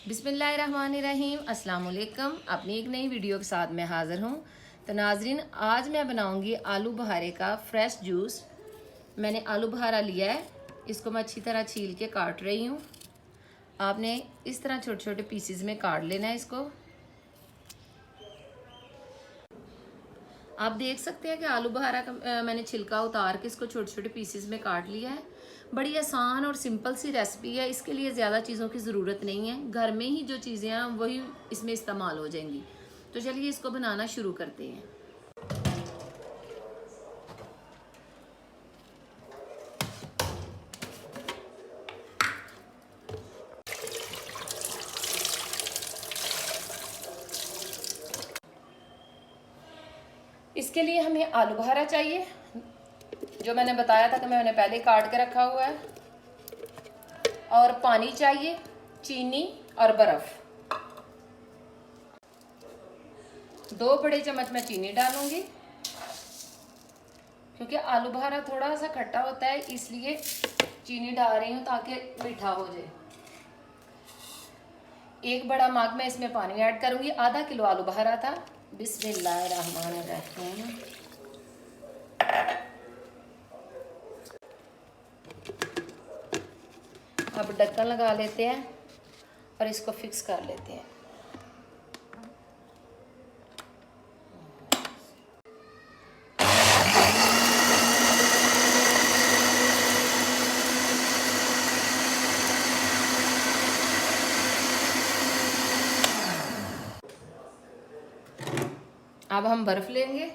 बिस्मिल्लाहिर्रहमानिर्रहीम, अस्सलाम वालेकुम। अपनी एक नई वीडियो के साथ मैं हाज़िर हूँ। तो नाजरीन, आज मैं बनाऊँगी आलू बहारे का फ्रेश जूस। मैंने आलू बहारा लिया है, इसको मैं अच्छी तरह छील के काट रही हूँ। आपने इस तरह छोटे छोटे पीसेस में काट लेना है इसको। आप देख सकते हैं कि आलू बहारा का मैंने छिलका उतार के इसको छोटे छोटे पीसेस में काट लिया है। बड़ी आसान और सिंपल सी रेसिपी है, इसके लिए ज़्यादा चीज़ों की ज़रूरत नहीं है। घर में ही जो चीज़ें हैं वही इसमें इस्तेमाल हो जाएंगी। तो चलिए इसको बनाना शुरू करते हैं। इसके लिए हमें आलू बहारा चाहिए, जो मैंने बताया था कि मैंने पहले काट के रखा हुआ है। और पानी चाहिए, चीनी और बर्फ़। 2 बड़े चम्मच मैं चीनी डालूंगी, क्योंकि आलू बहारा थोड़ा सा खट्टा होता है, इसलिए चीनी डाल रही हूँ ताकि मीठा हो जाए। 1 बड़ा मग मैं इसमें पानी ऐड करूंगी। आधा किलो आलू बहारा था। बिस्मिल्लाहिर्रहमानिर्रहीम। अब ढक्कन लगा लेते हैं और इसको फिक्स कर लेते हैं। अब हम बर्फ लेंगे।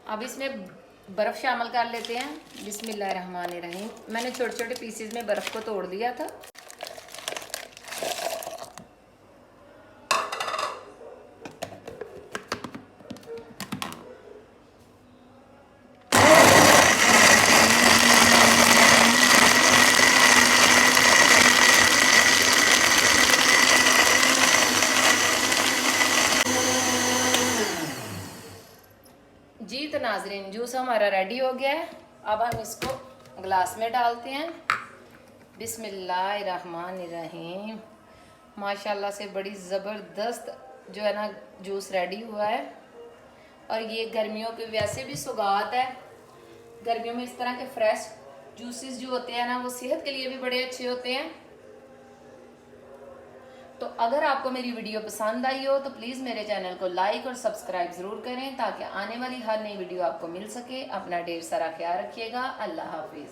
अब इसमें बर्फ़ शामिल कर लेते हैं। बिस्मिल्लाहिर्रहमानिर्रहीम। मैंने छोटे छोटे पीसेस में बर्फ़ को तोड़ दिया था। जी तो नाजरीन, जूस हमारा रेडी हो गया है। अब हम इसको गिलास में डालते हैं। बिस्मिल्लाहिर्रहमानिर्रहीम। माशाल्लाह से बड़ी ज़बरदस्त जो है ना जूस रेडी हुआ है। और ये गर्मियों के वैसे भी सौगात है। गर्मियों में इस तरह के फ्रेश जूसेस जो होते हैं ना, वो सेहत के लिए भी बड़े अच्छे होते हैं। तो अगर आपको मेरी वीडियो पसंद आई हो तो प्लीज़ मेरे चैनल को लाइक और सब्सक्राइब ज़रूर करें, ताकि आने वाली हर नई वीडियो आपको मिल सके। अपना ढेर सारा ख्याल रखिएगा। अल्लाह हाफिज़।